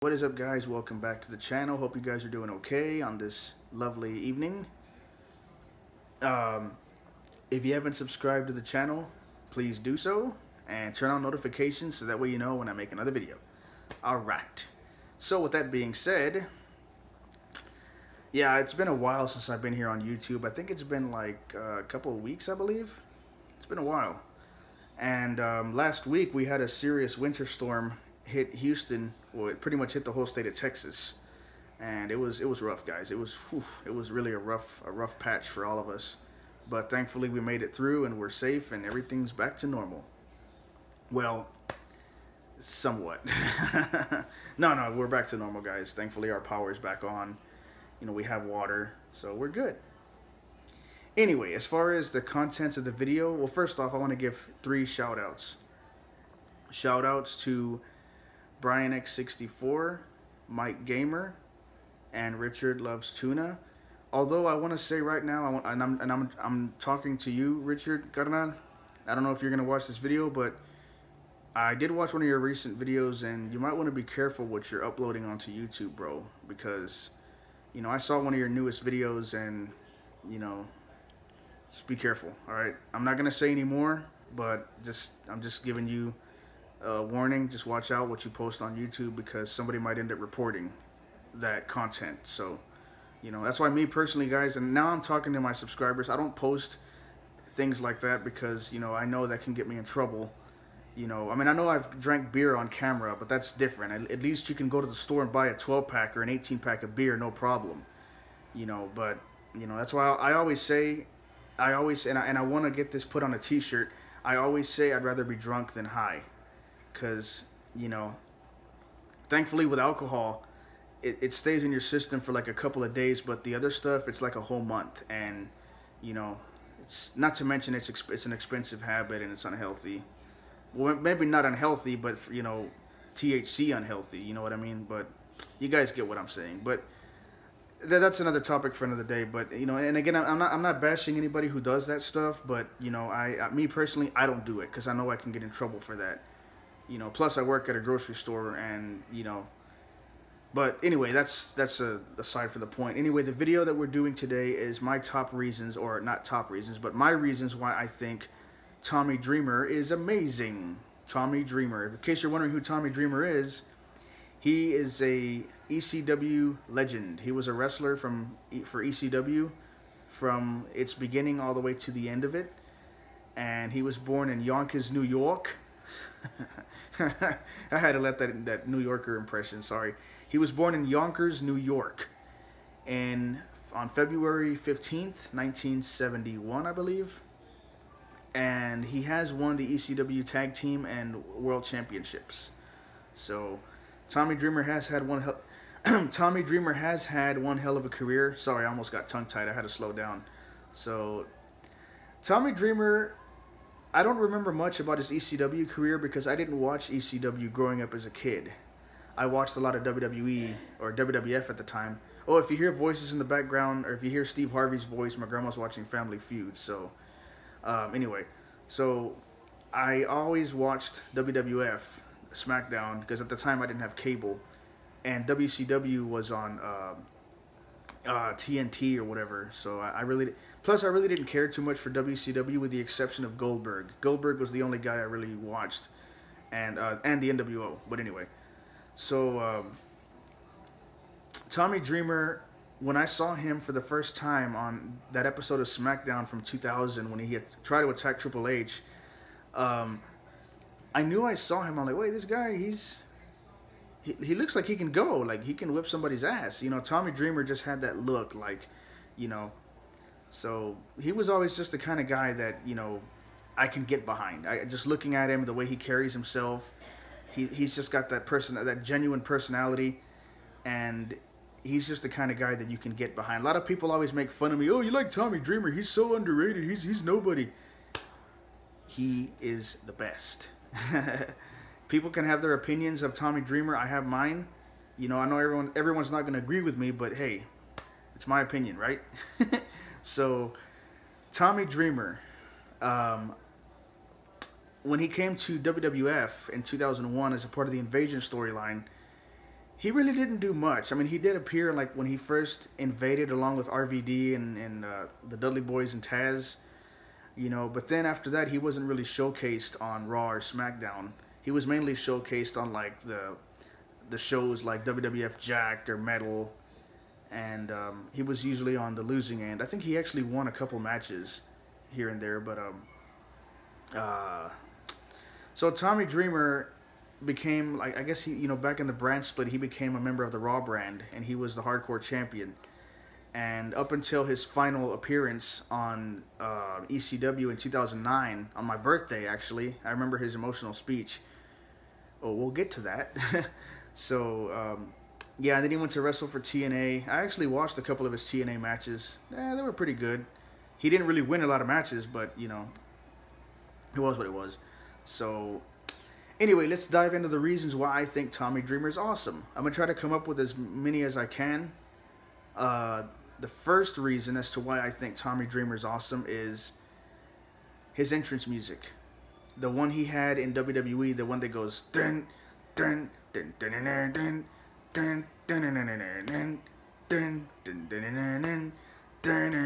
What is up, guys? Welcome back to the channel. Hope you guys are doing okay on this lovely evening. Um, if you haven't subscribed to the channel, please do so and turn on notifications so that way you know when I make another video. Alright, so with that being said, yeah, it's been a while since I've been here on YouTube. I think it's been like a couple of weeks, I believe. It's been a while. And last week we had a serious winter storm hit Houston. Well, it pretty much hit the whole state of Texas, and it was rough, guys. It was really a rough patch for all of us. But thankfully we made it through, and we're safe, and everything's back to normal. Well, somewhat. No, we're back to normal, guys. Thankfully our power's back on. You know, we have water, so we're good. Anyway, as far as the contents of the video, well, first off, I want to give 3 shout-outs. Shout-outs to Brian X64, Mike Gamer, and Richard Loves Tuna. Although I want to say right now, I'm talking to you, Richard Carnal. I don't know if you're gonna watch this video, but I did watch one of your recent videos, and you might want to be careful what you're uploading onto YouTube, bro, because you know I saw one of your newest videos, and you know, just be careful. All right, I'm not gonna say any more, but I'm just giving you warning. Just watch out what you post on YouTube, because somebody might end up reporting that content. So, you know, that's why me personally, guys, and now I'm talking to my subscribers, I don't post things like that because, you know, I know that can get me in trouble. You know, I mean, I know I've drank beer on camera, but that's different. At least you can go to the store and buy a 12-pack or an 18-pack of beer, no problem. You know, but, you know, that's why I always say, and I want to get this put on a t-shirt, I always say I'd rather be drunk than high. Because, you know, thankfully with alcohol, it stays in your system for like a couple of days, but the other stuff, it's like a whole month. And, you know, it's not to mention it's an expensive habit, and it's unhealthy. Well, maybe not unhealthy, but, you know, THC unhealthy, you know what I mean? But you guys get what I'm saying. But that's another topic for another day. But, you know, and again, I'm not bashing anybody who does that stuff, but, you know, me personally, I don't do it because I know I can get in trouble for that. You know, plus I work at a grocery store, and, you know, but anyway, that's aside for the point. Anyway, the video that we're doing today is my top reasons, or not top reasons, but my reasons why I think Tommy Dreamer is amazing. Tommy Dreamer. In case you're wondering who Tommy Dreamer is, he is a ECW legend. He was a wrestler for ECW from its beginning all the way to the end of it, and he was born in Yonkers, New York. I had to let that New Yorker impression, sorry. He was born in Yonkers, New York, on February 15th, 1971, I believe. And he has won the ECW Tag Team and World Championships. So, Tommy Dreamer has had one hell of a career. Sorry, I almost got tongue-tied. I had to slow down. So, Tommy Dreamer, I don't remember much about his ECW career because I didn't watch ECW growing up as a kid. I watched a lot of WWE, or WWF at the time. Oh, if you hear voices in the background, or if you hear Steve Harvey's voice, my grandma's watching Family Feud. So, anyway, so I always watched WWF, SmackDown, because at the time I didn't have cable, and WCW was on TNT or whatever. So I really didn't care too much for WCW, with the exception of Goldberg. Goldberg was the only guy I really watched, and the NWO. But anyway, so Tommy Dreamer, when I saw him for the first time on that episode of SmackDown from 2000, when he had tried to attack Triple H, I knew I saw him. I'm like, wait, this guy, he looks like he can go, like he can whip somebody's ass. You know, Tommy Dreamer just had that look, like, you know. So he was always just the kind of guy that, you know, I can get behind. Just looking at him, the way he carries himself, he's just got that genuine personality, and he's just the kind of guy that you can get behind. A lot of people always make fun of me. Oh, you like Tommy Dreamer? He's so underrated. He's nobody. He is the best. People can have their opinions of Tommy Dreamer. I have mine. You know, I know everyone's not going to agree with me, but hey, it's my opinion, right? So, Tommy Dreamer, when he came to WWF in 2001 as a part of the Invasion storyline, he really didn't do much. I mean, he did appear like when he first invaded along with RVD and the Dudley Boys and Taz, you know. But then after that, he wasn't really showcased on Raw or SmackDown. He was mainly showcased on like the shows like WWF Jacked or Metal, and he was usually on the losing end. I think he actually won a couple matches here and there, but so Tommy Dreamer became, like, I guess he, you know, back in the brand split, he became a member of the Raw brand, and he was the Hardcore Champion. And up until his final appearance on ECW in 2009, on my birthday, actually, I remember his emotional speech. Oh, we'll get to that. So, yeah, and then he went to wrestle for TNA. I actually watched a couple of his TNA matches. They were pretty good. He didn't really win a lot of matches, but, you know, it was what it was. So, anyway, let's dive into the reasons why I think Tommy Dreamer is awesome. I'm going to try to come up with as many as I can. The first reason as to why I think Tommy Dreamer is awesome is his entrance music. The one he had in WWE, the one that goes dun dun dun dun dun dun dun dun dun dun dun dun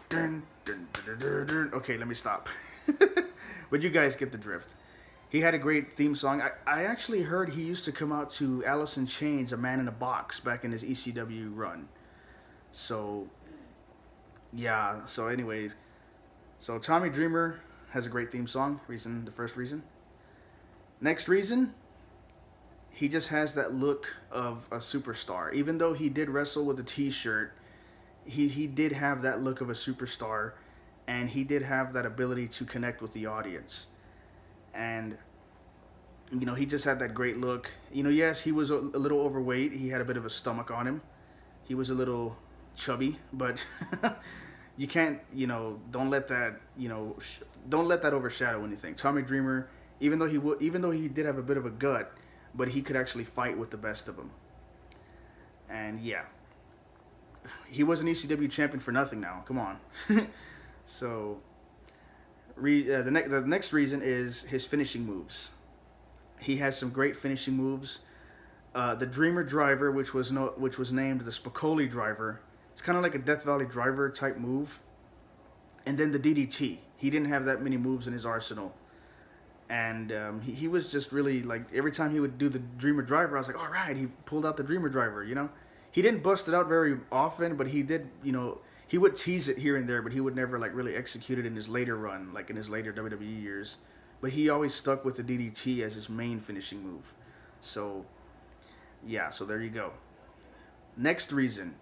dun dun. Okay, let me stop. But you guys get the drift. He had a great theme song. I actually heard he used to come out to Alice in Chains, A Man in a Box, back in his ECW run. So, yeah. So anyway, so Tommy Dreamer has a great theme song. The first reason. Next reason, he just has that look of a superstar. Even though he did wrestle with a t-shirt, he did have that look of a superstar, and he did have that ability to connect with the audience. And, you know, he just had that great look. You know, yes, he was a little overweight. He had a bit of a stomach on him. He was a little chubby, but you can't, you know, don't let that, you know, don't let that overshadow anything. Tommy Dreamer, even though he did have a bit of a gut, but he could actually fight with the best of them. And yeah, he was an ECW champion for nothing now. Come on. So, the next reason is his finishing moves. He has some great finishing moves. The Dreamer Driver, which was named the Spicoli Driver. It's kind of like a Death Valley Driver type move. And then the DDT. He didn't have that many moves in his arsenal. And he was just really, like, every time he would do the Dreamer Driver, I was like, all right, he pulled out the Dreamer Driver, you know? He didn't bust it out very often, but he did, you know, he would tease it here and there, but he would never, like, really execute it in his later run, like in his later WWE years. But he always stuck with the DDT as his main finishing move. So, yeah, so there you go. Next reason.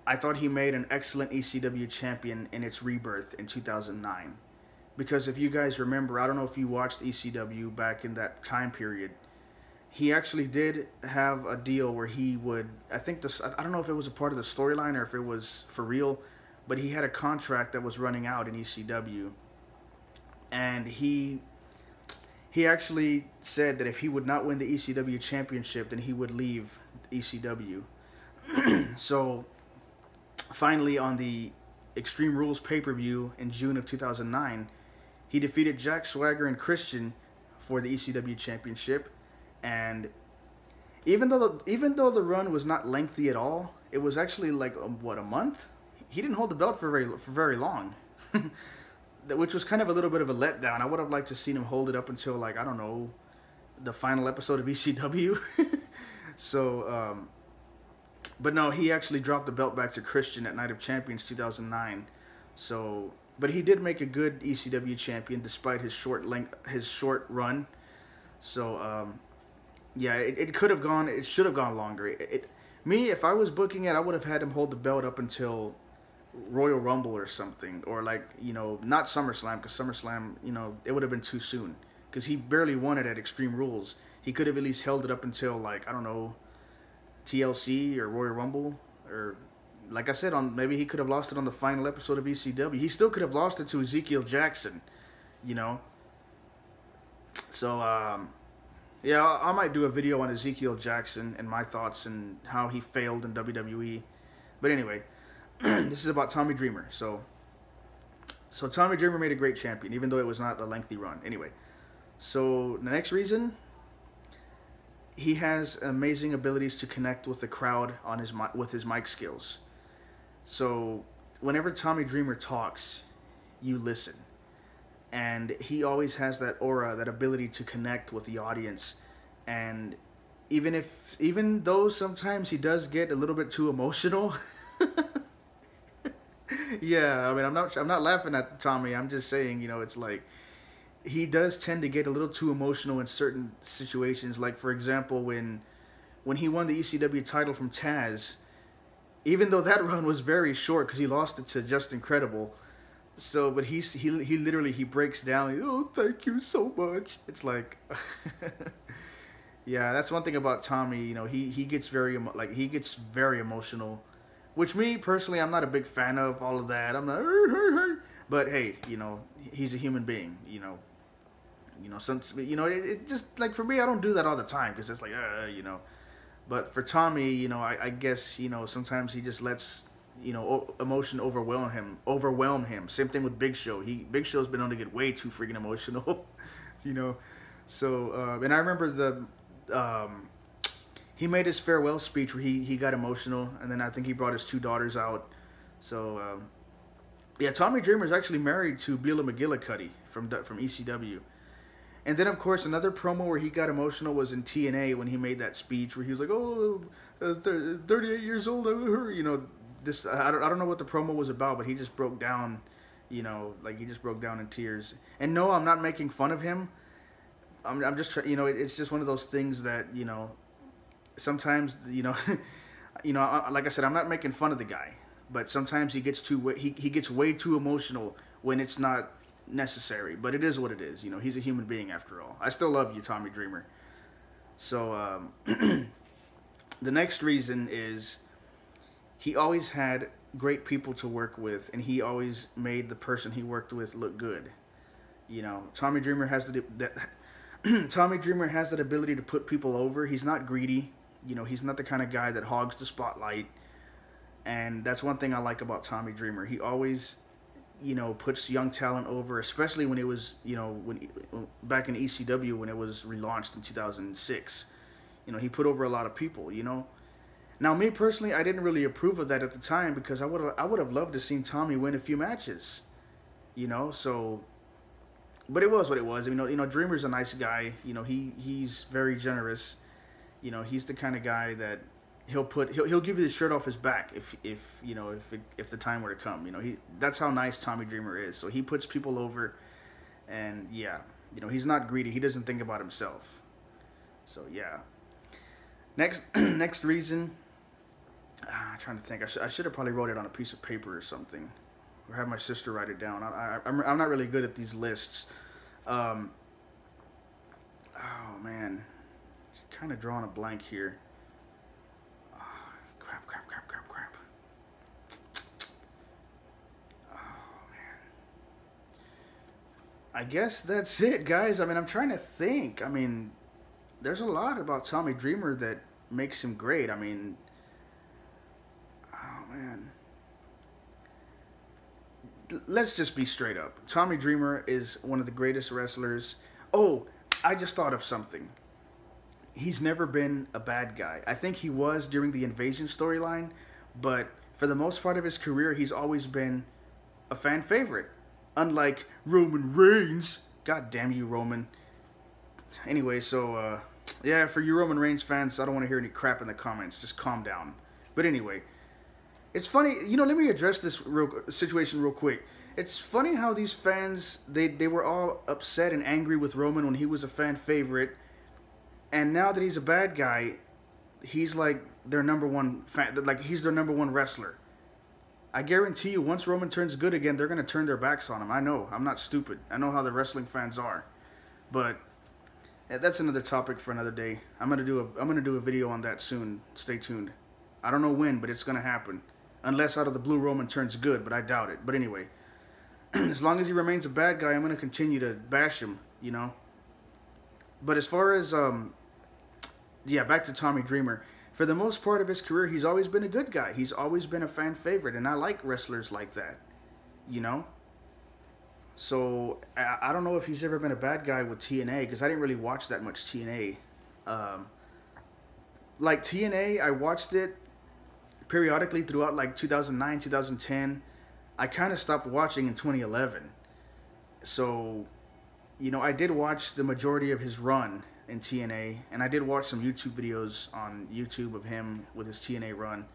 I thought he made an excellent ECW champion in its rebirth in 2009. Because if you guys remember, I don't know if you watched ECW back in that time period, he actually did have a deal where he would, I don't know if it was a part of the storyline or if it was for real, but he had a contract that was running out in ECW. And he actually said that if he would not win the ECW championship, then he would leave ECW. So, finally, on the Extreme Rules pay-per-view in June of 2009, he defeated Jack Swagger and Christian for the ECW championship. And even though the run was not lengthy at all, it was actually like a month. He didn't hold the belt for very long, which was kind of a little bit of a letdown. I would have liked to seen him hold it up until, like, I don't know, the final episode of ECW. So, but no, he actually dropped the belt back to Christian at Night of Champions 2009. So, but he did make a good ECW champion despite his short run. So, yeah, it should have gone longer. If I was booking it, I would have had him hold the belt up until Royal Rumble or something, or, like, you know, not SummerSlam, because SummerSlam, you know, it would have been too soon, because he barely won it at Extreme Rules. He could have at least held it up until, like, I don't know, TLC or Royal Rumble, or, like I said, maybe he could have lost it on the final episode of ECW. He still could have lost it to Ezekiel Jackson, you know. So, yeah, I might do a video on Ezekiel Jackson and my thoughts and how he failed in WWE. But anyway, this is about Tommy Dreamer. So Tommy Dreamer made a great champion, even though it was not a lengthy run. Anyway, so the next reason, he has amazing abilities to connect with the crowd on with his mic skills. So whenever Tommy Dreamer talks, you listen, and he always has that aura, that ability to connect with the audience. And even though sometimes he does get a little bit too emotional, yeah, I mean, I'm not laughing at Tommy. I'm just saying, it's like he does tend to get a little too emotional in certain situations. Like, for example, when he won the ECW title from Taz, even though that run was very short because he lost it to Justin Credible. So, but he literally he breaks down. Oh, thank you so much. It's like, yeah, that's one thing about Tommy. He gets he gets very emotional, which me personally, I'm not a big fan of all of that. I'm not, but hey, he's a human being. It just like for me, I don't do that all the time because it's like, But for Tommy, I guess sometimes he just lets emotion overwhelm him. Same thing with Big Show. Big Show's been known to get way too freaking emotional, So and I remember he made his farewell speech where he got emotional, and then I think he brought his two daughters out. So yeah, Tommy Dreamer is actually married to Beulah McGillicuddy from ECW. And then, of course, another promo where he got emotional was in TNA when he made that speech where he was like, "Oh, 38 years old, this." I don't know what the promo was about, but he just broke down, he just broke down in tears. And no, I'm not making fun of him. I'm just it's just one of those things that sometimes like I said, I'm not making fun of the guy, but sometimes he gets he gets way too emotional when it's not necessary. But it is what it is. He's a human being after all. I still love you, Tommy Dreamer. So the next reason is he always had great people to work with, and he always made the person he worked with look good. Tommy Dreamer has Tommy Dreamer has that ability to put people over. He's not greedy. He's not the kind of guy that hogs the spotlight. And that's one thing I like about Tommy Dreamer. He always puts young talent over, especially when it was, back in ECW when it was relaunched in 2006. He put over a lot of people, Now, me personally, I didn't really approve of that at the time because I would have loved to seen Tommy win a few matches, so, but it was what it was. Dreamer's a nice guy. He's very generous. He's the kind of guy that he'll give you the shirt off his back if the time were to come. That's how nice Tommy Dreamer is. So he puts people over, and yeah, he's not greedy. He doesn't think about himself. So yeah. Next reason. I'm trying to think. I should have probably wrote it on a piece of paper or something, or have my sister write it down. I'm not really good at these lists. Oh man, kind of drawing a blank here. Crap. Oh, man. I guess that's it, guys. I'm trying to think. There's a lot about Tommy Dreamer that makes him great. Oh, man. Let's just be straight up. Tommy Dreamer is one of the greatest wrestlers. Oh, I just thought of something. He's never been a bad guy. I think he was during the Invasion storyline, but for the most part of his career, he's always been a fan favorite. Unlike Roman Reigns. God damn you, Roman. Anyway, so, yeah, for you Roman Reigns fans, I don't want to hear any crap in the comments. Just calm down. But anyway, it's funny, let me address this situation real quick. It's funny how these fans, they were all upset and angry with Roman when he was a fan favorite. And now that he's a bad guy, he's like their number one fan. Like, he's their number one wrestler. I guarantee you, once Roman turns good again, they're going to turn their backs on him. I know. I'm not stupid. I know how the wrestling fans are. But that's another topic for another day. I'm gonna do a video on that soon. Stay tuned. I don't know when, but it's going to happen. Unless out of the blue Roman turns good, but I doubt it. But anyway, as long as he remains a bad guy, I'm going to continue to bash him, But as far as, yeah, back to Tommy Dreamer. For the most part of his career, he's always been a good guy. He's always been a fan favorite, and I like wrestlers like that, So, I don't know if he's ever been a bad guy with TNA, because I didn't really watch that much TNA. like TNA, I watched it periodically throughout like 2009, 2010. I kind of stopped watching in 2011. So, you know, I did watch the majority of his run in TNA, and I did watch some YouTube videos on YouTube of him with his TNA run.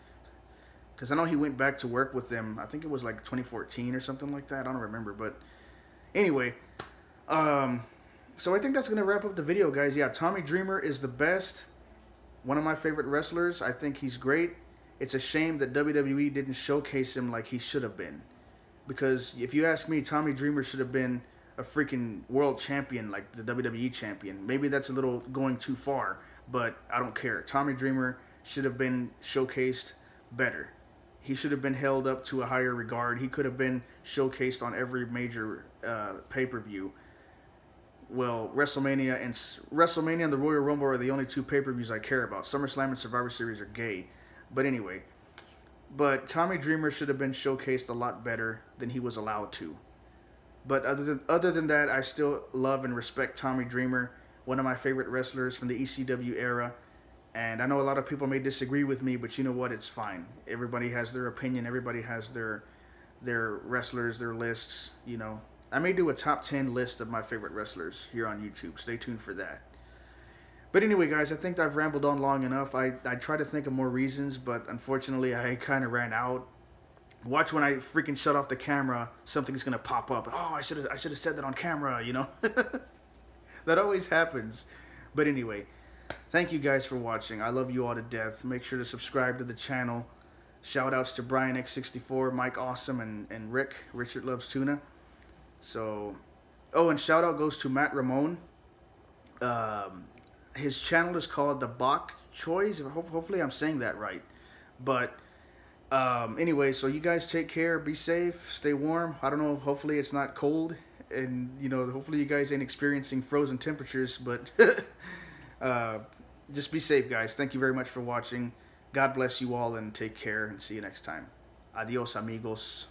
Because I know he went back to work with them, I think it was like 2014 or something like that, I don't remember. But anyway, so I think that's going to wrap up the video, guys. Yeah, Tommy Dreamer is the best. One of my favorite wrestlers. I think he's great. It's a shame that WWE didn't showcase him like he should have been. Because if you ask me, Tommy Dreamer should have been a freaking world champion, like the WWE champion. Maybe that's a little going too far, but I don't care. Tommy Dreamer should have been showcased better. He should have been held up to a higher regard. He could have been showcased on every major pay-per-view. Well, WrestleMania and the Royal Rumble are the only two pay-per-views I care about. SummerSlam and Survivor Series are gay. But anyway, Tommy Dreamer should have been showcased a lot better than he was allowed to. But other than that, I still love and respect Tommy Dreamer, one of my favorite wrestlers from the ECW era. And I know a lot of people may disagree with me, but you know what? It's fine. Everybody has their opinion. Everybody has their wrestlers, their lists, you know. I may do a top 10 list of my favorite wrestlers here on YouTube. Stay tuned for that. But anyway, guys, I think I've rambled on long enough. I tried to think of more reasons, but unfortunately, I kind of ran out. Watch when I freaking shut off the camera, something's going to pop up. Oh, I should have said that on camera, you know. That always happens. But anyway, thank you guys for watching. I love you all to death. Make sure to subscribe to the channel. Shout outs to Brian X64, Mike Awesome, and Rick. Richard Loves Tuna. So, oh, and shout out goes to Matt Ramon. His channel is called The Bok Choice. Hopefully I'm saying that right. But anyway, so you guys take care, be safe, stay warm. I don't know, hopefully it's not cold, and you know, hopefully you guys ain't experiencing frozen temperatures, but just be safe, guys. Thank you very much for watching. God bless you all, and take care, and see you next time. Adios, amigos.